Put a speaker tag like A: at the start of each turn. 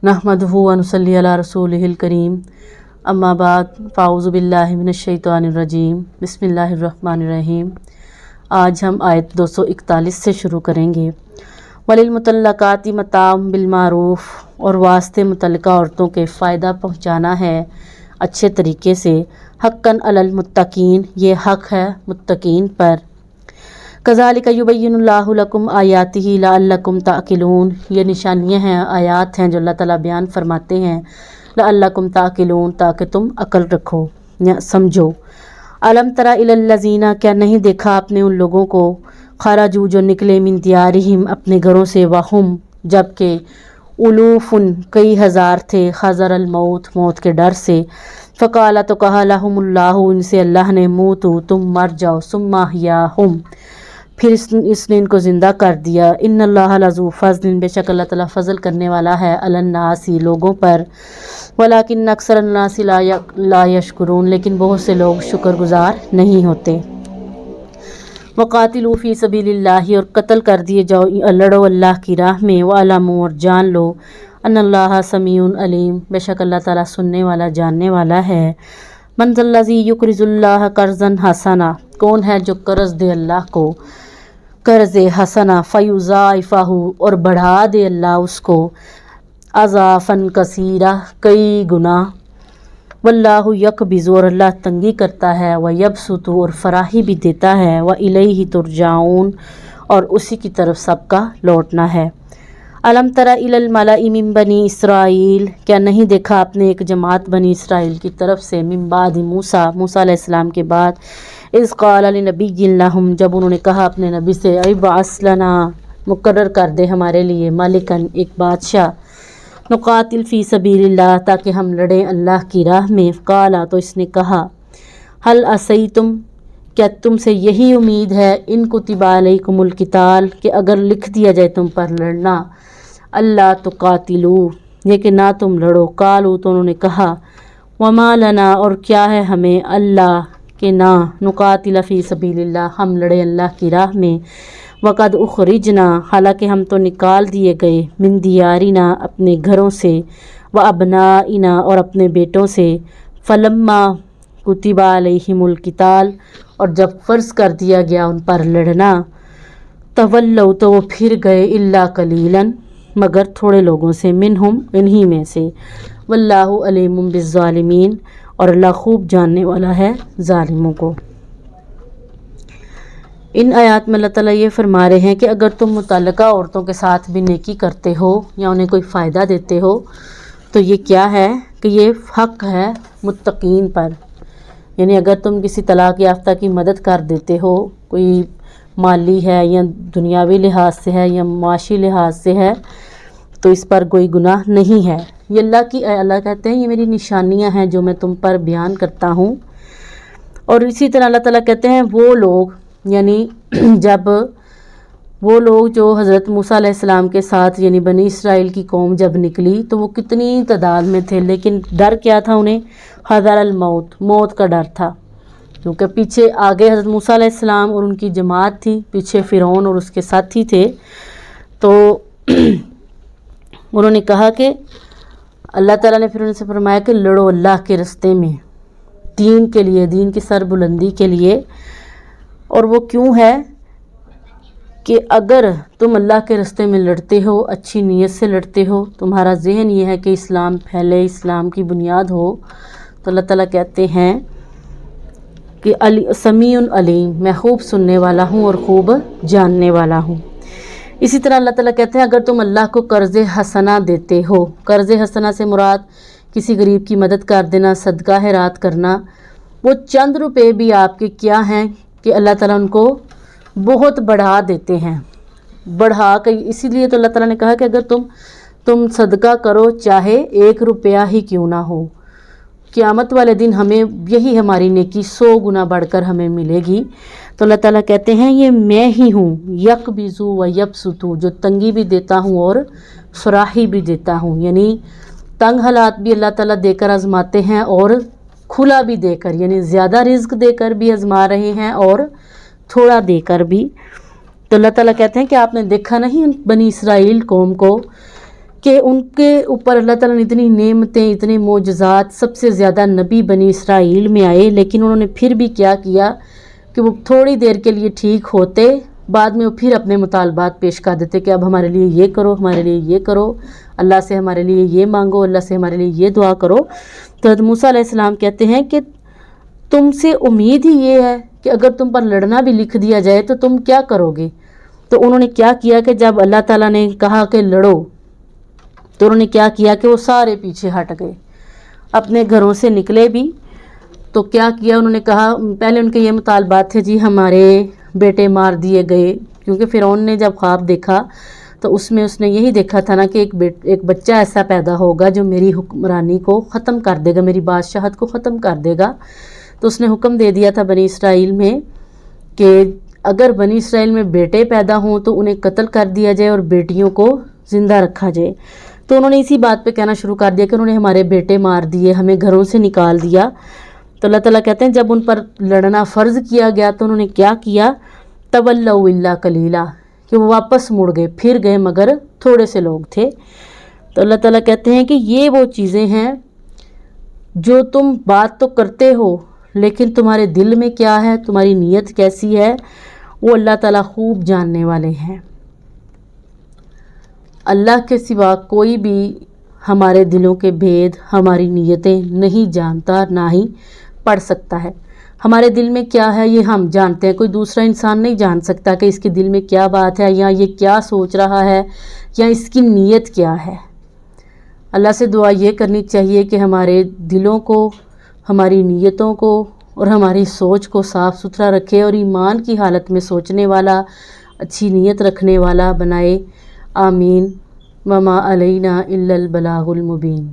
A: नहमदुहु व नुसल्ली अला रसूलिहिल करीम अम्मा बाद फ़ाऊज़ु बिल्लाहि मिनश्शैतानिर रजीम बिस्मिल्लाहिर रहमानिर रहीम। आज हम आयत 241 से शुरू करेंगे। वलिल मुतल्लकाति मताम बिल मारूफ, और वास्ते मुतल्लका औरतों के फ़ायदा पहुँचाना है अच्छे तरीके से। हक्कन अलल मुत्तकीन, ये हक़ है मुत्तकीन पर। कज़ालिका युबय्यिनुल्लाहु लकुम आयातिही लअल्लकुम ताक़िलून, ये निशानियाँ हैं, आयात हैं जो अल्लाह ताला बयान फरमाते हैं। लअल्लकुम ताक़िलून, ताकि तुम अकल रखो या समझो। अलम तरा इलल्लज़ीना, क्या नहीं देखा आपने उन लोगों को, खरजू जो निकले मिन दियारिहिम अपने घरों से, वहुम जबकि उलूफुन कई हज़ार थे, हज़रल मौत मौत के डर से। फ़क़ाला तो कहा लहुमुल्लाहु, इनसे अल्लाह ने, मूतू तुम मर जाओ, सुम्मा अहयाहुम फिर इसने इनको ज़िंदा कर दिया। इन्नल्लाह लज़ू फ़ज़्लिन, बेशक अल्लाह ताला फ़ज़ल करने वाला है, अलन्नासी लोगों पर। वलाकिन अक्सरन्नासी ला यशकुरून, लेकिन बहुत से लोग शुक्रगुजार नहीं होते। वक़ातिलू फ़ी सबीलिल्लाहि, और कत्ल कर दिए जाओ, लड़ो अल्लाह की राह में। वअलमू, और जान लो, अन्नल्लाह समीउन अलीम, बेशक अल्लाह ताला सुनने वाला जानने वाला है। मन ज़ल्लज़ी युक़रिज़ुल्लाह क़र्ज़न हसना, कौन है जो कर्ज़ दे अल्लाह को कर्ज़ हसना। फ़युज़ाइफ़हु, और बढ़ा दे अल्लाह उसको, अज़ाफ़न कसीरा, कई गुना। वल्लाहु यक़बिज़ु, और अल्लाह तंगी करता है, व यबसुतु, और फराही भी देता है। व इलैहि तुरजाऊन, और उसी की तरफ सबका लौटना है। अलम तरा इलल मलाइ मिन बनी इसराइल, क्या नहीं देखा आपने एक जमात बनी इसराइल की तरफ से, मिन बाद मूसा अलैहिस्सलाम के बाद। इज़ क़ाल लिनबिय्यिन लहुम, जब उन्होंने कहा अपने नबी से, इब्अस लना, मुकर्रर कर दे हमारे लिए, मालिकन एक बादशाह, नुक़ातिल फ़ी सबीलिल्लाह, ताकि हम लड़ें अल्लाह की राह में। क़ाला, तो इसने कहा, हल असैतुम, क्या तुमसे यही उम्मीद है, इन कुतिबा अलैकुमुल क़िताल, कि अगर लिख दिया जाए तुम पर लड़ना, अल्लाह तुक़ातिलू, ये कि ना तुम लड़ो। कालू, तो उन्होंने कहा, वमा लना, और क्या है हमें, अल्लाह के ना, नुक़ातिल फ़ी सबीलिल्लाह, हम लड़े अल्लाह की राह में। वक़द उख़रिजना, हालांकि हम तो निकाल दिए गए, मिन दियारिना, अपने घरों से, व अबनाइना, और अपने बेटों से। फ़लम्मा कुतिबा अलैहिमुल क़िताल, और जब फ़र्ज़ कर दिया गया उन पर लड़ना, तवल्लौ, तो वो फिर गए, इल्ला कलीलन, मगर थोड़े लोगों से, मिनहुम, इन्हीं में से। वल्लाहु अलीमुम बिज़्ज़ालिमीन, और अल्लाह खूब जानने वाला है ज़ालिमों को। इन आयात में अल्लाह ताला ये फरमा रहे हैं कि अगर तुम मुतल्लका औरतों के साथ भी नेकी करते हो या उन्हें कोई फ़ायदा देते हो, तो ये क्या है कि ये हक़ है मुत्तकीन पर। यानी अगर तुम किसी तलाक़ याफ्ता की मदद कर देते हो, कोई माली है या दुनियावी लिहाज से है या माशी लिहाज से है, तो इस पर कोई गुनाह नहीं है। ये अल्लाह कहते हैं, ये मेरी निशानियां हैं जो मैं तुम पर बयान करता हूँ। और इसी तरह अल्लाह ताला कहते हैं, वो लोग, यानी जब वो लोग जो हज़रत मूसा अलैहिस्सलाम के साथ, यानी बनी इसराइल की कौम जब निकली, तो वो कितनी तादाद में थे, लेकिन डर क्या था उन्हें, हज़रल मौत, मौत का डर था। क्योंकि पीछे आगे हज़रत मूसा अलैहिस्सलाम और उनकी जमात थी, पीछे फ़िरौन और उसके साथी थे। तो उन्होंने कहा कि अल्लाह ताला ने फिर उनसे फरमाया कि लड़ो अल्लाह के रास्ते में, दीन के लिए, दीन की सरबुलंदी के लिए। और वो क्यों है कि अगर तुम अल्लाह के रास्ते में लड़ते हो, अच्छी नीयत से लड़ते हो, तुम्हारा जहन ये है कि इस्लाम फैले, इस्लाम की बुनियाद हो, तो अल्लाह ताला कहते हैं कि समीउन अलीम, मैं खूब सुनने वाला हूँ और खूब जानने वाला हूँ। इसी तरह अल्लाह ताला कहते हैं, अगर तुम अल्लाह को कर्ज़ हसना देते हो, कर्ज़ हसना से मुराद किसी गरीब की मदद कर देना, सदका हैरात करना। वो चंद रुपए भी आपके क्या हैं कि अल्लाह ताला उनको बहुत बढ़ा देते हैं, बढ़ा कर। इसीलिए तो अल्लाह ताला ने कहा कि अगर तुम सदका करो, चाहे 1 रुपया ही क्यों ना हो, क़यामत वाले दिन हमें यही हमारी नेकी 100 गुना बढ़कर हमें मिलेगी। तो अल्लाह ताला कहते हैं, ये मैं ही हूँ, यक़बिज़ु व यबसुतु, जो तंगी भी देता हूँ और फराही भी देता हूँ। यानी तंग हालात भी अल्लाह ताला देकर आजमाते हैं, और खुला भी देकर, यानी ज़्यादा रिज़्क देकर भी आजमा रहे हैं और थोड़ा देकर भी। तो अल्लाह ताला कहते हैं कि आपने देखा नहीं बनी इसराइल कौम को کہ ان کے اوپر اللہ تعالیٰ نے اتنی نعمتیں، اتنے معجزات، سب سے زیادہ نبی بنی اسرائیل میں آئے، لیکن انہوں نے پھر بھی کیا کیا کہ وہ تھوڑی دیر کے لیے ٹھیک ہوتے، بعد میں وہ پھر اپنے مطالبات پیش کر دیتے کہ اب ہمارے لیے یہ کرو، ہمارے لیے یہ کرو، اللہ سے ہمارے لیے یہ مانگو، اللہ سے ہمارے لیے یہ دعا کرو۔ تو حضرت موسیٰ علیہ السلام کہتے ہیں کہ تم سے امید ہی یہ ہے کہ اگر تم پر لڑنا بھی لکھ دیا جائے تو تم کیا کرو گے؟ تو انہوں نے کیا کیا کہ جب اللہ تعالیٰ نے کہا کہ لڑو، تو انہوں نے کیا کیا کہ وہ سارے پیچھے ہٹ گئے، اپنے گھروں سے نکلے بھی۔ تو کیا کیا انہوں نے کہا، پہلے ان کے یہ مطالبات تھے جی ہمارے بیٹے مار دیے گئے، کیونکہ فرعون نے جب خواب دیکھا تو اس میں اس نے یہی دیکھا تھا نا کہ ایک بچہ ایسا پیدا ہوگا جو میری حکمرانی کو ختم کر دے گا، میری بادشاہت کو ختم کر دے گا۔ تو اس نے حکم دے دیا تھا بنی اسرائیل میں کہ اگر بنی اسرائیل میں بیٹے پیدا ہوں تو انہیں قتل کر دیا جائے اور بیٹیوں کو زندہ رکھا جائے۔ تو انہوں نے اسی بات پہ کہنا شروع کر دیا کہ انہوں نے ہمارے بیٹے مار دیے، ہمیں گھروں سے نکال دیا۔ تو اللہ تعالیٰ کہتے ہیں جب ان پر لڑنا فرض کیا گیا تو انہوں نے کیا کیا، تولوا الا قلیلا، کہ وہ واپس مڑ گئے، پھر گئے مگر تھوڑے سے لوگ تھے۔ تو اللہ تعالیٰ کہتے ہیں کہ یہ وہ چیزیں ہیں جو تم بات تو کرتے ہو لیکن تمہارے دل میں کیا ہے، تمہاری نیت کیسی ہے، وہ اللہ تعالیٰ خوب جاننے والے ہیں۔ اللہ کے سوا کوئی بھی ہمارے دلوں کے بھید، ہماری نیتیں نہیں جانتا، نہ ہی پڑھ سکتا ہے۔ ہمارے دل میں کیا ہے یہ ہم جانتے ہیں، کوئی دوسرا انسان نہیں جان سکتا کہ اس کے دل میں کیا بات ہے، یا یہ کیا سوچ رہا ہے، یا اس کی نیت کیا ہے۔ اللہ سے دعا یہ کرنی چاہیے کہ ہمارے دلوں کو، ہماری نیتوں کو اور ہماری سوچ کو صاف ستھرا رکھے اور ایمان کی حالت میں سوچنے والا، اچھی نیت رکھنے والا بنائے۔ آمین۔ وما علینا الا البلاغ المبین۔